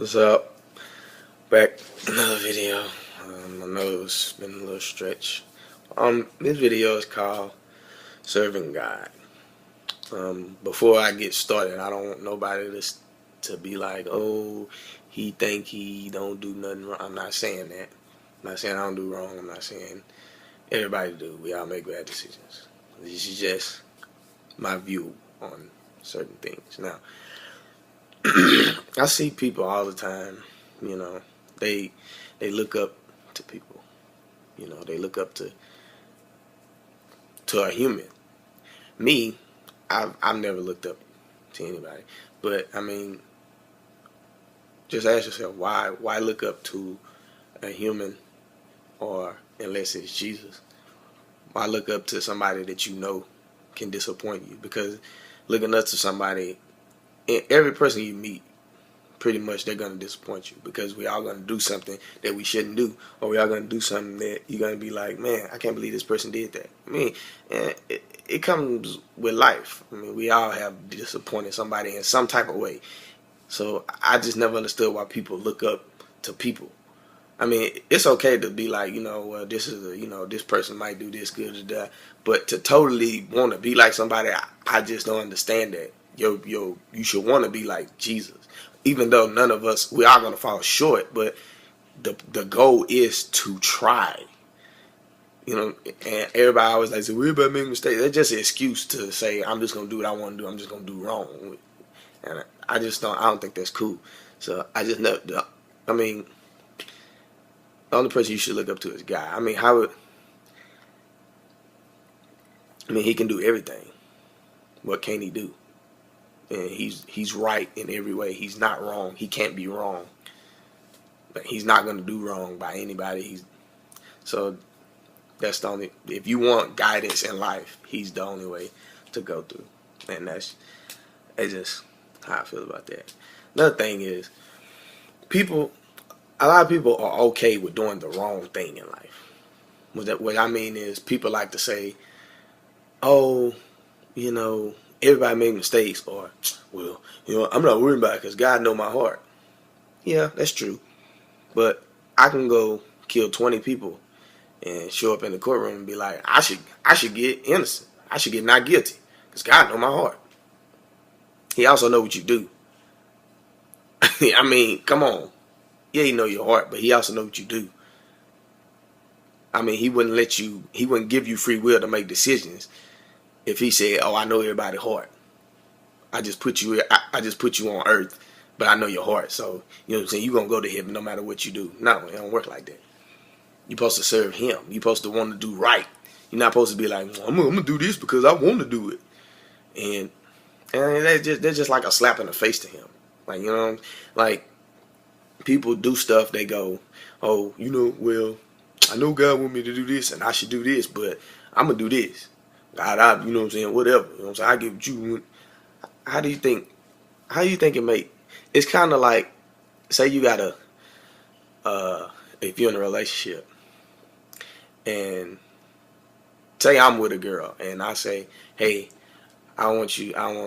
What's up? Back another video. I know it's been a little stretch. This video is called Serving God. Before I get started, I don't want nobody to be like, oh, he think he don't do nothing wrong. I'm not saying that. I'm not saying I don't do wrong. I'm not saying everybody do. We all make bad decisions. This is just my view on certain things. Now, I see people all the time, you know, they look up to people. They look up to a human. Me, I've never looked up to anybody. But I mean, just ask yourself why look up to a human, or unless it's Jesus. Why look up to somebody that you know can disappoint you? Because looking up to somebody, every person you meet, pretty much they're going to disappoint you, because we all going to do something that we shouldn't do, or we all going to do something that you're going to be like, man, I can't believe this person did that. I mean, it comes with life. I mean, we all have disappointed somebody in some type of way. So I just never understood why people look up to people. I mean, it's okay to be like, well, this is this person might do this good or that, but to totally want to be like somebody, I just don't understand that. You should want to be like Jesus. Even though none of us, we are going to fall short, but the goal is to try. And everybody always like, we're about to make mistakes. That's just an excuse to say, I'm just going to do what I want to do. I'm just going to do wrong. And I don't think that's cool. So I just know, I mean, the only person you should look up to is God. I mean, he can do everything. What can he do? And he's right in every way. He's not wrong. He can't be wrong. But he's not going to do wrong by anybody. So that's the only. If you want guidance in life, he's the only way to go through. And that's just how I feel about that. Another thing is, a lot of people are okay with doing the wrong thing in life. What I mean is, people like to say, oh, everybody make mistakes, or, well, I'm not worried about it because God know my heart. Yeah, that's true. But I can go kill 20 people and show up in the courtroom and be like, I should get innocent. I should get not guilty because God know my heart. He also know what you do. I mean, come on. Yeah, he know your heart, but he also know what you do. I mean, he wouldn't give you free will to make decisions if he said, oh, I know everybody's heart. I just put you on earth, but I know your heart. So, you know what I'm saying? You're going to go to heaven no matter what you do. No, it don't work like that. You're supposed to serve him. You're supposed to want to do right. You're not supposed to be like, I'm going to do this because I want to do it. And they're just like a slap in the face to him. Like, like people do stuff, they go, oh, well, I know God want me to do this and I should do this, but I'm going to do this. God, you know what I'm saying, whatever. You know what I'm saying? I give you. How do you think it make? It's kind of like, say you got if you're in a relationship, and say I'm with a girl, and I say, hey, I want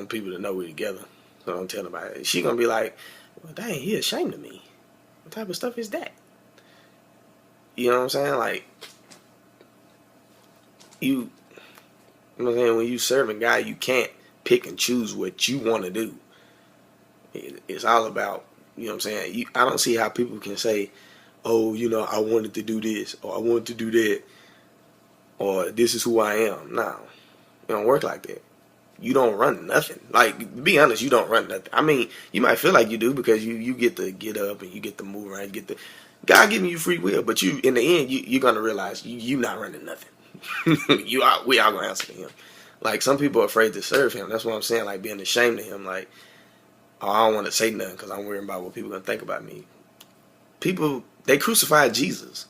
people to know we're together. So I'm telling about it. She gonna be like, well, dang, he ashamed of me. What type of stuff is that? You know what I'm saying? Like, you know what I'm saying? When you serving God, you can't pick and choose what you want to do. It's all about, you know what I'm saying? I don't see how people can say, oh, I wanted to do this, or I wanted to do that, or this is who I am. No, it don't work like that. You don't run nothing. Like, to be honest, you don't run nothing. I mean, you might feel like you do because you get to get up and you get to move around. God giving you free will, but in the end, you're going to realize you're not running nothing. We all going to answer to him. Like, some people are afraid to serve him. That's what I'm saying, like being ashamed of him. Like, oh, I don't want to say nothing because I'm worried about what people are going to think about me. People, they crucified Jesus.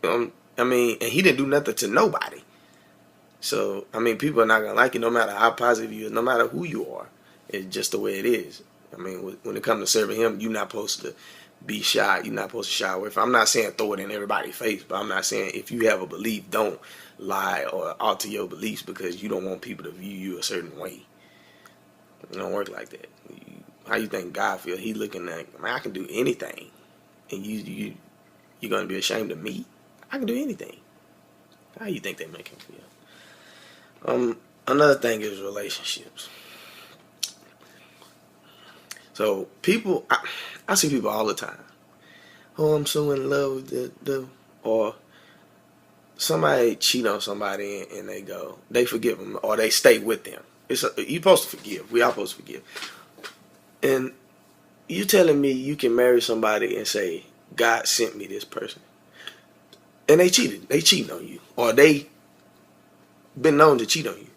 I mean, and he didn't do nothing to nobody. So, I mean, people are not going to like you no matter how positive you are, no matter who you are. It's just the way it is. I mean, when it comes to serving him, you're not supposed to be shy. You're not supposed to shy away from. I'm not saying throw it in everybody's face, but I'm not saying if you have a belief, don't lie or alter your beliefs because you don't want people to view you a certain way. It don't work like that. How you think God feel? He looking at, man, I can do anything, and you're gonna be ashamed of me? I can do anything. How you think they make him feel? Another thing is relationships. So people, I see people all the time. Oh, I'm so in love with or somebody cheat on somebody and they forgive them or they stay with them. You're supposed to forgive. We are supposed to forgive. And you telling me you can marry somebody and say, God sent me this person. And they cheated. They cheating on you. Or they been known to cheat on you.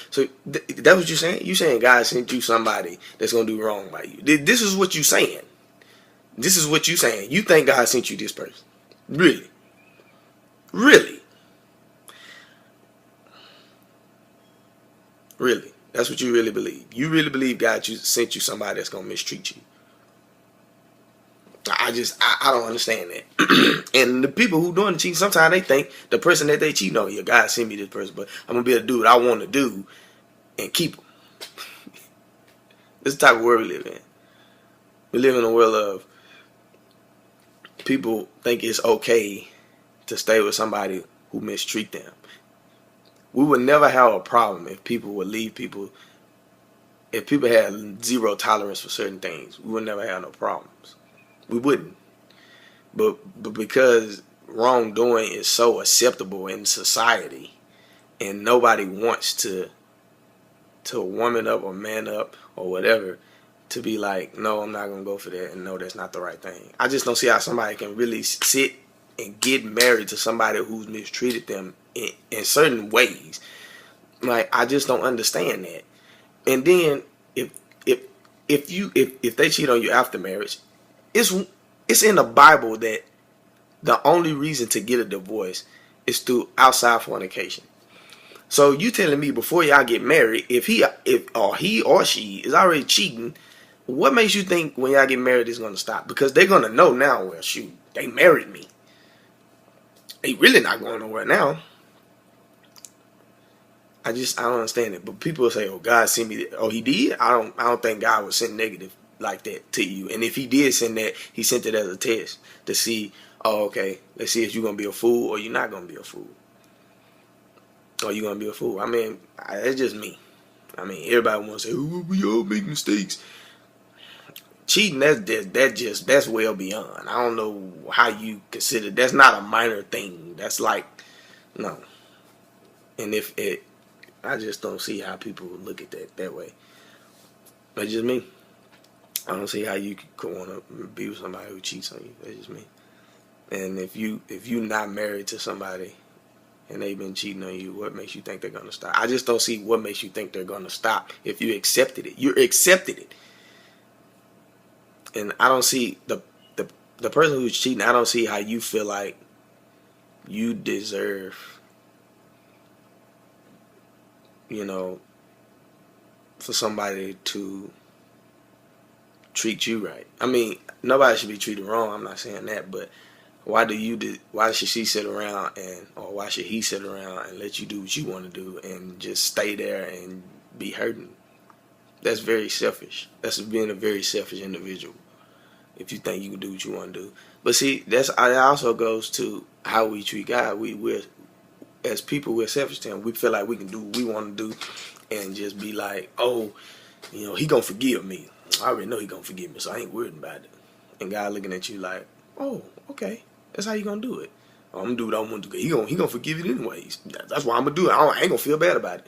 So that's what you're saying? You saying God sent you somebody that's going to do wrong by you. This is what you saying. This is what you saying. You think God sent you this person. Really? Really? Really? That's what you really believe. You really believe God sent you somebody that's going to mistreat you. I don't understand that. And the people who doing the cheating, sometimes they think the person that they cheating on, yeah, God sent me this person, but I'm going to be able to do what I want to do and keep them. This is the type of world we live in. We live in a world of people think it's okay to stay with somebody who mistreat them. We would never have a problem if people would leave people. If people had zero tolerance for certain things, we would never have no problems. We wouldn't. But because wrongdoing is so acceptable in society, and nobody wants to woman up or man up or whatever, to be like, no, I'm not gonna go for that, and no, that's not the right thing. I just don't see how somebody can really sit and get married to somebody who's mistreated them in certain ways. Like, I just don't understand that. And then if they cheat on you after marriage, it's in the Bible that the only reason to get a divorce is through outside fornication. So you telling me before y'all get married, if he or she is already cheating, what makes you think when y'all get married it's gonna stop? Because they're gonna know now. Well, shoot, they married me. They really not going nowhere now. I don't understand it. But people say, "Oh, God sent me that." Oh, He did. I don't think God would send negative like that to you. And if He did send that, He sent it as a test to see. Oh, okay. Let's see if you're gonna be a fool or you're not gonna be a fool. Or you're gonna be a fool. I mean, it's just me. I mean, everybody wants to say, "Oh, we all make mistakes." Cheating, that's well beyond. I don't know how you consider. That's not a minor thing. That's like, no. And I just don't see how people look at that way. That's just me. I don't see how you could want to be with somebody who cheats on you. That's just me. And if you not married to somebody and they've been cheating on you, what makes you think they're gonna stop? I just don't see what makes you think they're gonna stop if you accepted it. You accepted it. And I don't see the person who's cheating. I don't see how you feel like you deserve, for somebody to treat you right. I mean, nobody should be treated wrong. I'm not saying that, but why should she sit around or why should he sit around and let you do what you want to do and just stay there and be hurting? That's very selfish. That's being a very selfish individual. If you think you can do what you want to do. But see, that also goes to how we treat God. We're as people, we're selfish to Him. We feel like we can do what we want to do and just be like, oh, He gonna forgive me. I already know He gonna forgive me, so I ain't worried about it. And God looking at you like, oh, okay, that's how you gonna do it. I'm gonna do what I want to do. He gonna forgive it anyways. That's why I'm gonna do it. I ain't gonna feel bad about it.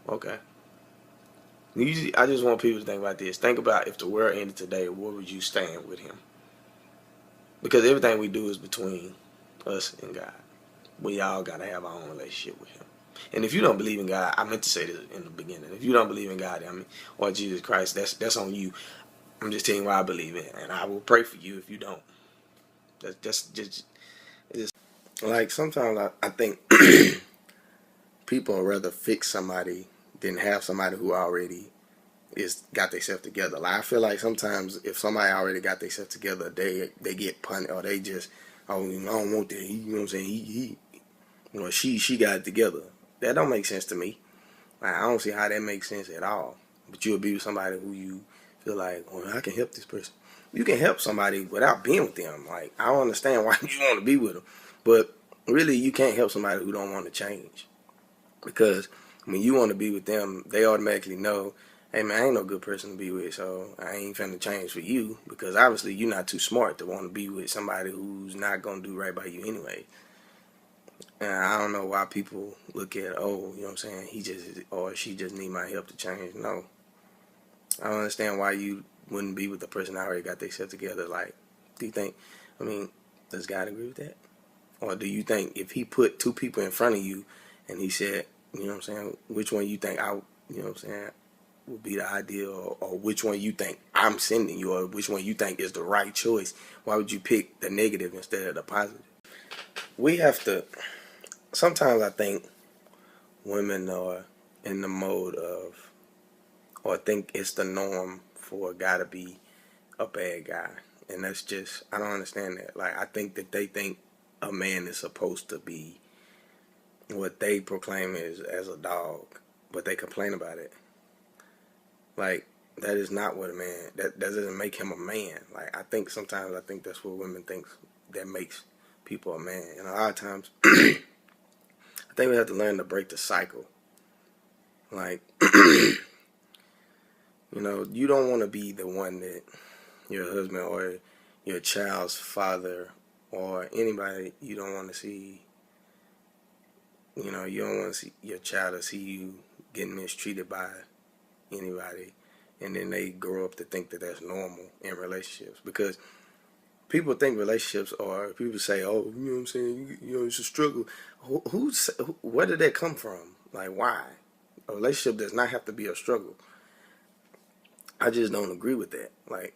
Okay. I just want people to think about this. Think about if the world ended today, where would you stand with Him? Because everything we do is between us and God. We all got to have our own relationship with Him. And if you don't believe in God, I meant to say this in the beginning. If you don't believe in God, or Jesus Christ, that's on you. I'm just telling you what I believe in, and I will pray for you if you don't. That's just like sometimes I think people would rather fix somebody than have somebody who already got themselves together. Like I feel like sometimes if somebody already got themselves together, they get punished or they just, oh, I don't want that. You know what I'm saying? She got it together. That don't make sense to me. Like, I don't see how that makes sense at all. but you'll be with somebody who you feel like, oh, I can help this person. You can help somebody without being with them. Like, I don't understand why you want to be with them, but really, you can't help somebody who don't want to change, because when you want to be with them, they automatically know, hey man, I ain't no good person to be with, so I ain't finna change for you, because obviously you're not too smart to want to be with somebody who's not gonna do right by you anyway. And I don't know why people look at, oh, you know what I'm saying, he just or she just need my help to change. No, I don't understand why you wouldn't be with the person that already got themselves together. Like, do you think, I mean, does God agree with that? Or do you think if he put two people in front of you and he said, you know what I'm saying, which one you think you know what I'm saying, would be the ideal, or which one you think I'm sending you, or which one you think is the right choice, why would you pick the negative instead of the positive? We have to, sometimes I think women are in the mode of, or think it's the norm for a guy to be a bad guy. And that's just, I don't understand that. Like, I think that they think a man is supposed to be what they proclaim is as a dog, but they complain about it. Like, that is not what a man, that doesn't make him a man. Like, I think sometimes, I think that's what women think that makes people a man. And a lot of times, I think we have to learn to break the cycle. Like, you know, you don't want to be the one that your husband or your child's father or anybody, you don't want to see, you know, you don't want to see your child to see you getting mistreated by anybody, and then they grow up to think that that's normal in relationships. Because people think relationships are, people say, oh, you know what I'm saying, you know, it's a struggle. Where did that come from? Like, why? A relationship does not have to be a struggle. I just don't agree with that. Like,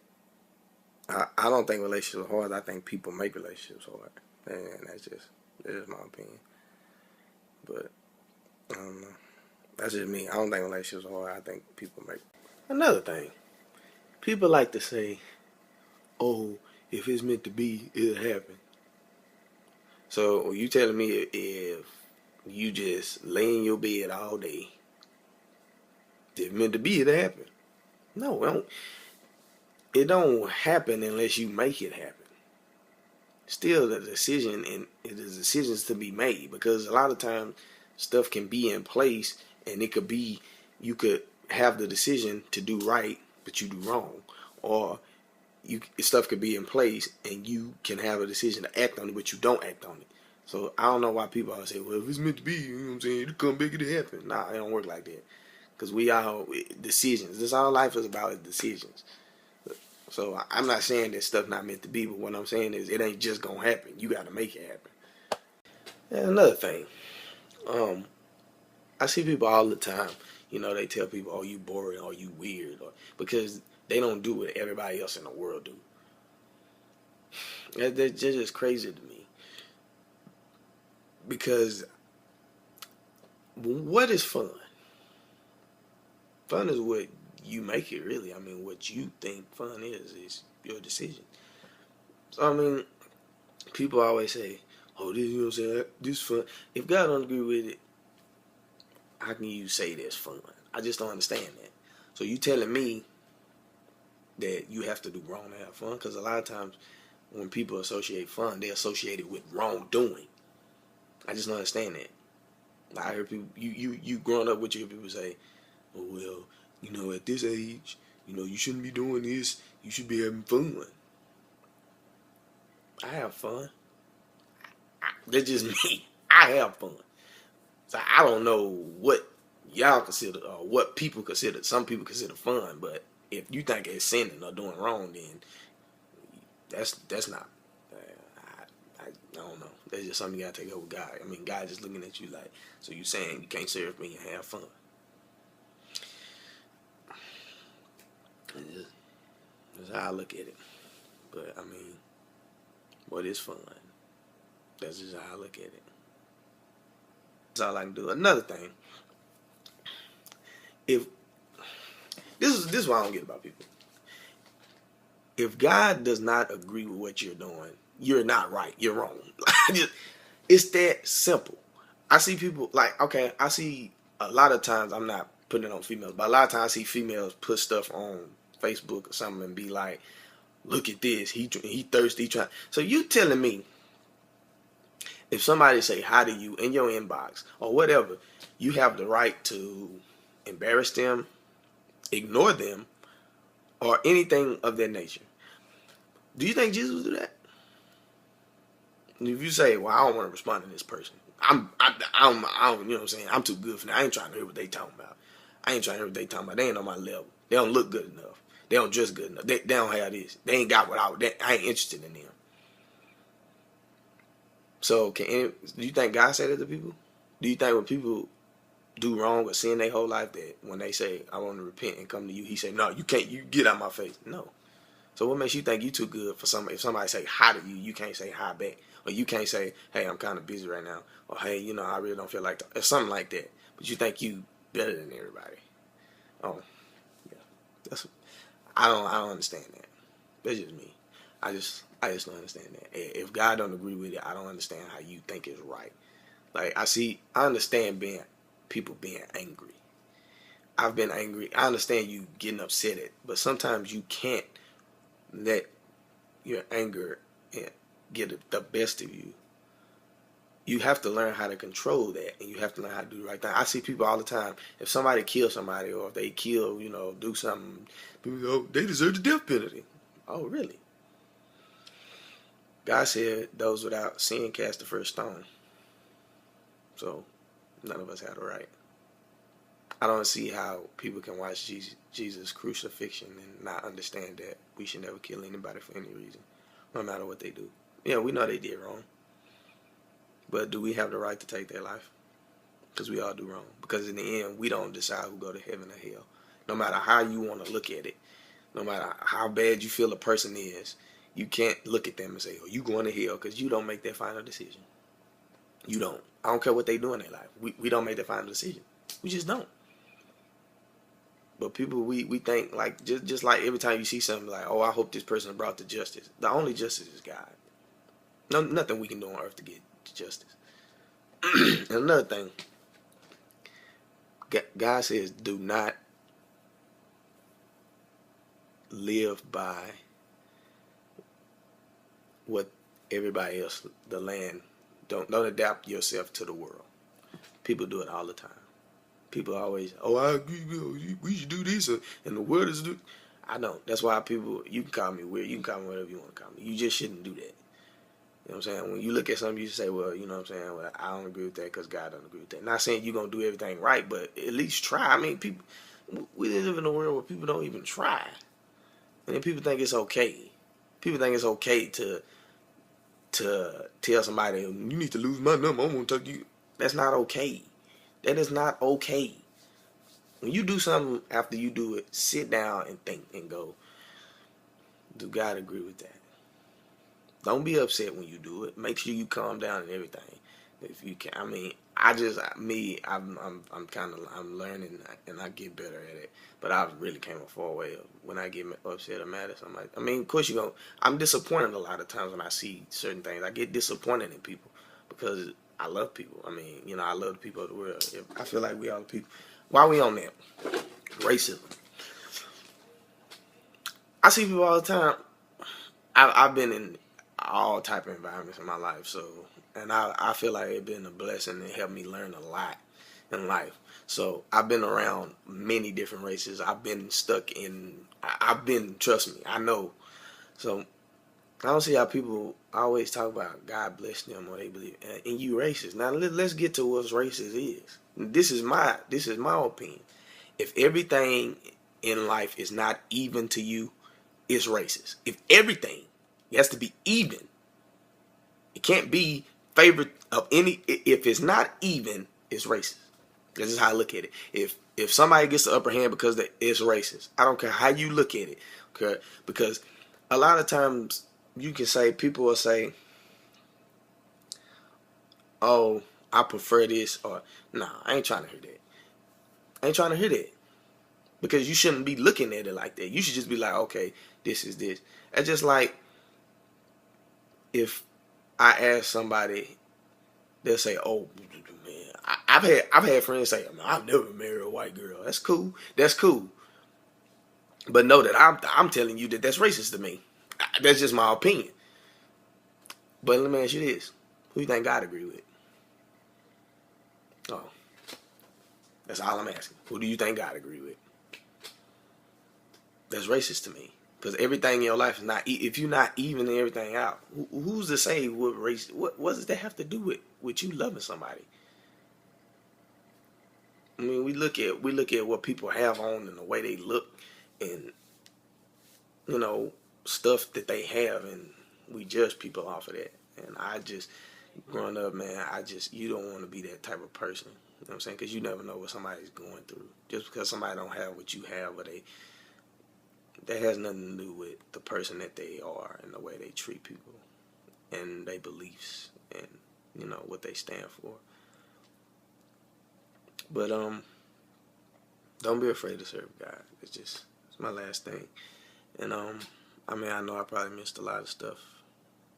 I don't think relationships are hard. I think people make relationships hard. And that's just my opinion. But, I don't know. That's just me. I don't think relationships are hard. I think people make. Another thing. People like to say, oh, if it's meant to be, it'll happen. So, you telling me if you just lay in your bed all day, if it's meant to be, it'll happen? No, it don't happen unless you make it happen. Still, the decision, and there's decisions to be made, because a lot of times stuff can be in place, and it could be, you could have the decision to do right, but you do wrong, or stuff could be in place and you can have a decision to act on it, but you don't act on it. So I don't know why people always say, well, if it's meant to be, you know what I'm saying, it'll come back, it'll happen. Nah, it don't work like that. Because we all, decisions. This all life is about, is decisions. So I'm not saying that stuff not meant to be, but what I'm saying is it ain't just gonna happen. You gotta make it happen. And another thing, I see people all the time, you know, they tell people, oh, you boring, or you weird, or because they don't do what everybody else in the world do. That's just crazy to me. Because what is fun? Fun is what you make it, really. I mean, what you think fun is your decision. So, I mean, people always say, oh, this, you know what I'm saying, this fun. If God don't agree with it, how can you say that's fun? I just don't understand that. So you telling me that you have to do wrong to have fun? Because a lot of times when people associate fun, they associate it with wrongdoing. I just don't understand that. I hear people, you growing up, what you hear people say, oh, well, you know, at this age, you know, you shouldn't be doing this. You should be having fun. I have fun. That's just me. I have fun. So I don't know what y'all consider, or what people consider. Some people consider fun, but if you think it's sinning or doing wrong, then that's not. I don't know. That's just something you gotta take up with God. I mean, God just looking at you like, so you saying you can't serve me and have fun? That's how I look at it. But I mean, what is fun? That's just how I look at it. That's all I can do. Another thing, if this is what I don't get about people. If God does not agree with what you're doing, you're not right. You're wrong. It's that simple. I see people like, okay, I see a lot of times, I'm not putting it on females. But a lot of times I see females put stuff on Facebook or something and be like, look at this, he thirsty, he trying. So you telling me if somebody say hi to you in your inbox or whatever, you have the right to embarrass them, ignore them, or anything of that nature. Do you think Jesus would do that? If you say, well, I don't want to respond to this person, I don't, you know what I'm saying? I'm too good for that. I ain't trying to hear what they talking about. I ain't trying to hear what they talking about. They ain't on my level. They don't look good enough. They don't dress good enough. They don't have this. They ain't got what I ain't interested in them. So, do you think God said that to people? Do you think when people do wrong or sin their whole life that when they say, I want to repent and come to you, he say, no, you can't, you get out of my face. No. So what makes you think you too good for somebody? If somebody say hi to you, you can't say hi back. Or you can't say, hey, I'm kind of busy right now. Or, hey, you know, I really don't feel like that. Or something like that. But you think you better than everybody. Oh, yeah. I don't understand that. That's just me. I just don't understand that. If God don't agree with it, I don't understand how you think it's right. Like, I understand people being angry. I've been angry. I understand you getting upset at, but sometimes you can't let your anger get the best of you. You have to learn how to control that, and you have to learn how to do the right thing. I see people all the time. If somebody kills somebody, or if they kill, do something, people go, they deserve the death penalty. Oh, really? God said those without sin cast the first stone. So none of us had a right. I don't see how people can watch Jesus' crucifixion and not understand that we should never kill anybody for any reason, no matter what they do. Yeah, we know they did wrong. But do we have the right to take their life? Because we all do wrong. Because in the end, we don't decide who go to heaven or hell. No matter how you want to look at it, no matter how bad you feel a person is, you can't look at them and say, oh, you going to hell, because you don't make that final decision. You don't. I don't care what they do in their life. We don't make that final decision. We just don't. But people, we think, like, just like every time you see something like, oh, I hope this person is brought to justice. The only justice is God. Nothing we can do on earth to get justice. And another thing, God says, do not live by what everybody else, the land, don't adapt yourself to the world. People do it all the time. People always, oh, I agree, we should do this, and the world is do. I don't. That's why people, you can call me weird, you can call me whatever you want to call me. You just shouldn't do that. You know what I'm saying? When you look at something, you say, well, you know what I'm saying? Well, I don't agree with that because God don't agree with that. Not saying you're going to do everything right, but at least try. I mean, people, we live in a world where people don't even try. And then people think it's okay. People think it's okay to tell somebody, you need to lose my number, I'm going to talk to you. That's not okay. That is not okay. When you do something after you do it, sit down and think and go, do God agree with that? Don't be upset when you do it. Make sure you calm down and everything. If you can, I mean, I'm learning and I get better at it. But I really came a far way when I get upset or mad at somebody. I mean, of course I'm disappointed a lot of times when I see certain things. I get disappointed in people because I love people. I mean, I love the people of the world. I feel like we are the people. Why we on that? Racism. I see people all the time. I've been in all type of environments in my life, and I feel like it's been a blessing and helped me learn a lot in life. So I've been around many different races. I've been trust me, I know. So I don't see how people always talk about God bless them or they believe, and you racist. Now let's get to what racist is. This is my opinion. If everything in life is not even to you, it's racist. If everything has to be even, it can't be favorite of any. If it's not even, it's racist. This is how I look at it. If somebody gets the upper hand because it's racist, I don't care how you look at it. Okay? Because a lot of times you can say, people will say, oh, I prefer this, or nah, I ain't trying to hear that. I ain't trying to hear that. Because you shouldn't be looking at it like that. You should just be like, okay, this is this. It's just like if I ask somebody, they'll say, "Oh, man, I've had friends say, I've never married a white girl." That's cool. That's cool. But know that I'm telling you that that's racist to me. That's just my opinion. But let me ask you this: who you think God agree with? Oh, that's all I'm asking. Who do you think God agree with? That's racist to me. Because everything in your life is not. If you're not evening everything out, who's to say what race? What does that have to do with you loving somebody? I mean, we look at what people have on and the way they look, and you know stuff that they have, and we judge people off of that. And I just growing up, man, you don't want to be that type of person. You know what I'm saying? Because you never know what somebody's going through. Just because somebody don't have what you have, or that has nothing to do with the person that they are and the way they treat people and their beliefs and what they stand for. But don't be afraid to serve God. It's my last thing. And I mean, I know I probably missed a lot of stuff,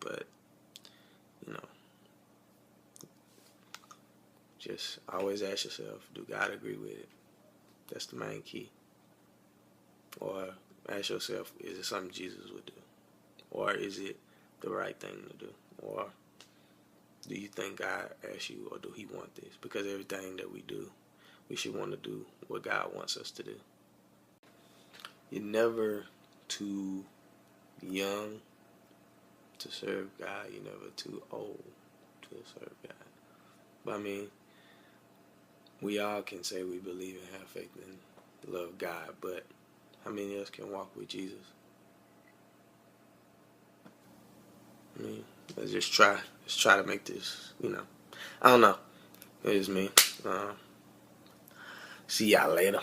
but you know, just always ask yourself, do God agree with it? That's the main key. Or ask yourself, is it something Jesus would do? Or is it the right thing to do? Or do you think God asked you, or do he want this? Because everything that we do, we should want to do what God wants us to do. You're never too young to serve God. You're never too old to serve God. But I mean, we all can say we believe and have faith and love God, but how many of us can walk with Jesus? I mean, let's just try. Let's try to make this, I don't know. It is me. See y'all later.